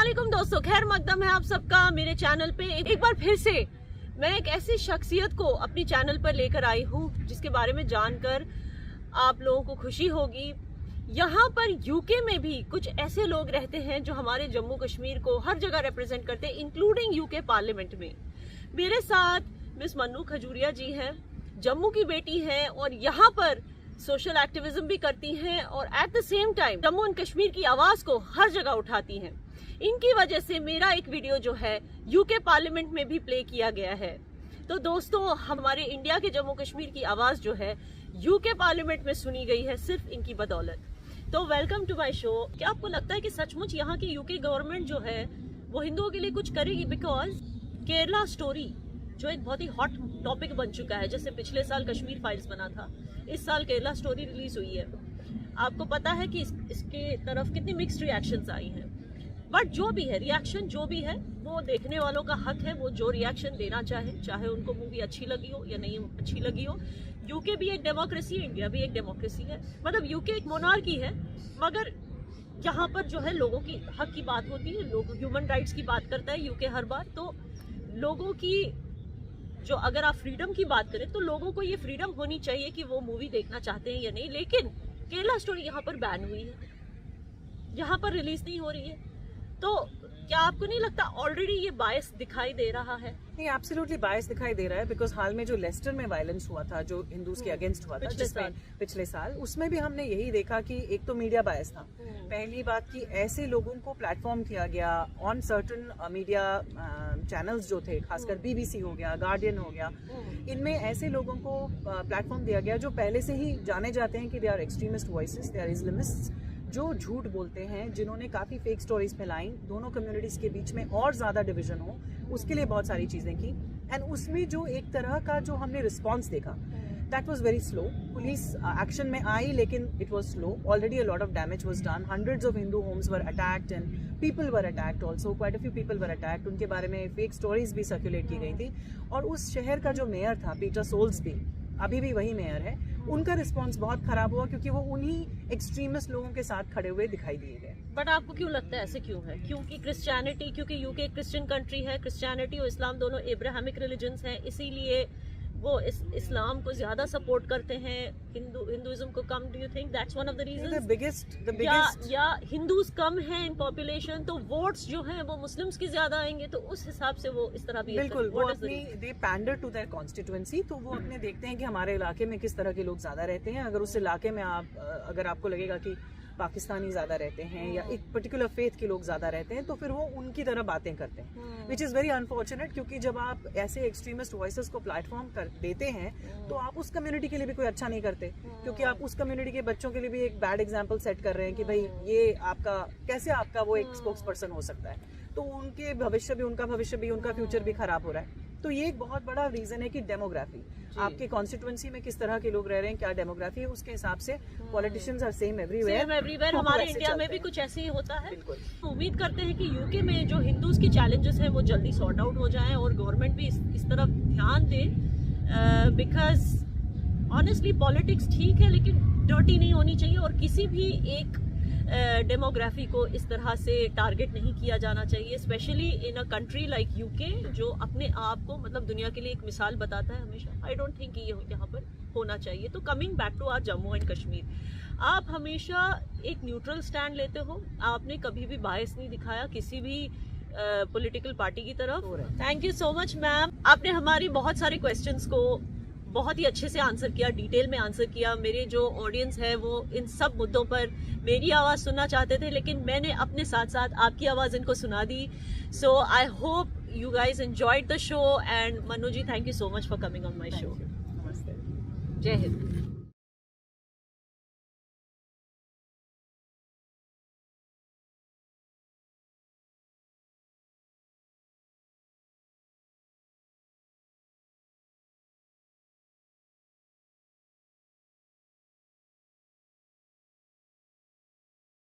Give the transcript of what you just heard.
अस्सलामुअलैकुम दोस्तों, खैर मकदम है आप सबका मेरे चैनल पे। एक बार फिर से मैं एक ऐसी शख्सियत को अपनी चैनल पर लेकर आई हूँ जिसके बारे में जानकर आप लोगों को खुशी होगी। यहाँ पर यूके में भी कुछ ऐसे लोग रहते हैं जो हमारे जम्मू कश्मीर को हर जगह रिप्रेजेंट करते हैं, इंक्लूडिंग यूके पार्लियामेंट में। मेरे साथ मिस मन्नू खजूरिया जी हैं, जम्मू की बेटी हैं और यहाँ पर सोशल एक्टिविज्म भी करती हैं और at the same time Jammu and Kashmir की आवाज को हर जगह उठाती हैं। इनकी वजह से मेरा एक वीडियो जो है यूके पार्लियामेंट में भी प्ले किया गया है। तो दोस्तों, हमारे इंडिया के जम्मू कश्मीर की आवाज जो है यूके पार्लियामेंट में सुनी गई है सिर्फ इनकी बदौलत। तो वेलकम टू माय शो। क्या आपको लगता है कि सचमुच यहाँ की यूके गवर्नमेंट जो है वो हिंदुओं के लिए कुछ करेगी? बिकॉज केरला स्टोरी जो एक बहुत ही हॉट टॉपिक बन चुका है, जैसे पिछले साल कश्मीर फाइल्स बना था, इस साल केरला स्टोरी रिलीज हुई है। आपको पता है कि इसके तरफ कितनी मिक्स्ड रिएक्शंस आई हैं, बट जो भी है रिएक्शन जो भी है वो देखने वालों का हक है, वो जो रिएक्शन देना चाहे उनको मूवी अच्छी लगी हो या नहीं अच्छी लगी हो। यूके भी एक डेमोक्रेसी है, इंडिया भी एक डेमोक्रेसी है। मतलब यूके एक मोनार्की है, मगर यहाँ पर जो है लोगों की हक की बात होती है, लोग ह्यूमन राइट्स की बात करता है यूके हर बार। तो लोगों की जो अगर आप फ्रीडम की बात करें तो लोगों को ये फ्रीडम होनी चाहिए कि वो मूवी देखना चाहते हैं या नहीं। लेकिन केरला स्टोरी यहाँ पर बैन हुई है, यहाँ पर रिलीज नहीं हो रही है। तो क्या आपको नहीं लगता ऑलरेडी ये बायस दिखाई दे रहा है? नहीं, एब्सोल्युटली बायस दिखाई दे रहा है। बिकॉज हाल में जो लेस्टर में वायलेंस हुआ था, जो हिंदूज के अगेंस्ट हुआ था पिछले साल, उसमें भी हमने यही देखा कि एक तो मीडिया बायस था। पहली बात कि ऐसे लोगों को प्लेटफॉर्म किया गया ऑन सर्टन मीडिया चैनल्स जो थे, खासकर बीबीसी हो गया, गार्डियन हो गया, इनमें ऐसे लोगों को प्लेटफॉर्म दिया गया जो पहले से ही जाने जाते हैं कि they are extremist voices, they are Islamist, जो झूठ बोलते हैं, जिन्होंने काफ़ी फेक स्टोरीज फैलाई, दोनों कम्युनिटीज़ के बीच में और ज़्यादा डिवीजन हो, उसके लिए बहुत सारी चीज़ें की। एंड उसमें जो एक तरह का जो हमने रिस्पॉन्स देखा, that was very slow. Police action में आई लेकिन it was slow. Already a lot of damage was done, hundreds of Hindu homes were attacked and people were attacked also, quite a few people were attacked. उनके बारे में fake stories भी circulate की गई थी। और उस शहर का जो मेयर था पीटर सोल्सबी, अभी भी वही मेयर है, उनका रिस्पांस बहुत खराब हुआ क्योंकि वो उन्हीं एक्सट्रीमिस्ट लोगों के साथ खड़े हुए दिखाई दिए गए। बट आपको क्यों लगता है ऐसे क्यों है? क्योंकि क्रिश्चियनिटी, क्योंकि यूके एक क्रिश्चियन कंट्री है, क्रिश्चियनिटी और इस्लाम दोनों एब्राहमिक रिलीजन्स हैं, इसीलिए वो इस्लाम को ज्यादा सपोर्ट करते हैं, हिंदुइज्म को कम। Do you think that's one of the reasons? The biggest या हिंदूज कम हैं इन पॉपुलेशन तो वोट्स जो हैं वो मुस्लिम्स की ज्यादा आएंगे, तो उस हिसाब से वो इस तरह भी बिल्कुल वो अपनी दे पैंडर टू देयर कॉन्स्टिट्यूएंसी। तो वो अपने देखते हैं कि हमारे इलाके में किस तरह के लोग ज्यादा रहते हैं। अगर उस इलाके में अगर आपको लगेगा कि पाकिस्तानी ज्यादा रहते हैं या एक पर्टिकुलर फेथ के लोग ज्यादा रहते हैं, तो फिर वो उनकी तरह बातें करते हैं, विच इज वेरी अनफॉर्चुनेट। क्योंकि जब आप ऐसे एक्सट्रीमिस्ट वॉइसेस को प्लेटफॉर्म कर देते हैं तो आप उस कम्युनिटी के लिए भी कोई अच्छा नहीं करते, क्योंकि आप उस कम्युनिटी के बच्चों के लिए भी एक बैड एग्जाम्पल सेट कर रहे हैं कि भाई ये आपका कैसे आपका वो एक स्पोक्स पर्सन हो सकता है। तो उनके भविष्य भी, उनका भविष्य भी, उनका फ्यूचर भी खराब हो रहा है। तो ये एक बहुत बड़ा रीजन है कि डेमोग्राफी, आपके कॉन्स्टिट्यूएंसी में किस तरह के लोग रह रहे हैं, क्या डेमोग्राफी है, उसके हिसाब से पॉलिटिशियंस आर सेम एवरीवेयर। हमारे इंडिया में भी कुछ ऐसे ही होता है। उम्मीद करते हैं कि यूके में जो हिंदूज की चैलेंजेस हैं वो जल्दी सॉर्ट आउट हो जाएं और गवर्नमेंट भी इस तरफ ध्यान दे। बिकॉज ऑनेस्टली पॉलिटिक्स ठीक है लेकिन डर्टी नहीं होनी चाहिए और किसी भी एक डेमोग्राफी को इस तरह से टारगेट नहीं किया जाना चाहिए, specially in a country like UK जो अपने आप को मतलब दुनिया के लिए एक मिसाल बताता है हमेशा। आई डोंट थिंक ये यहाँ पर होना चाहिए। तो coming back to our Jammu and Kashmir, आप हमेशा एक न्यूट्रल स्टैंड लेते हो, आपने कभी भी बायस नहीं दिखाया किसी भी पॉलिटिकल पार्टी की तरफ। Thank you so much ma'am, आपने हमारी बहुत सारे क्वेश्चंस को बहुत ही अच्छे से आंसर किया, डिटेल में आंसर किया। मेरे जो ऑडियंस है वो इन सब मुद्दों पर मेरी आवाज़ सुनना चाहते थे, लेकिन मैंने अपने साथ साथ आपकी आवाज़ इनको सुना दी। So I hope you guys enjoyed the show and Mannu ji, thank you so much for coming on my show. नमस्ते, जय हिंद।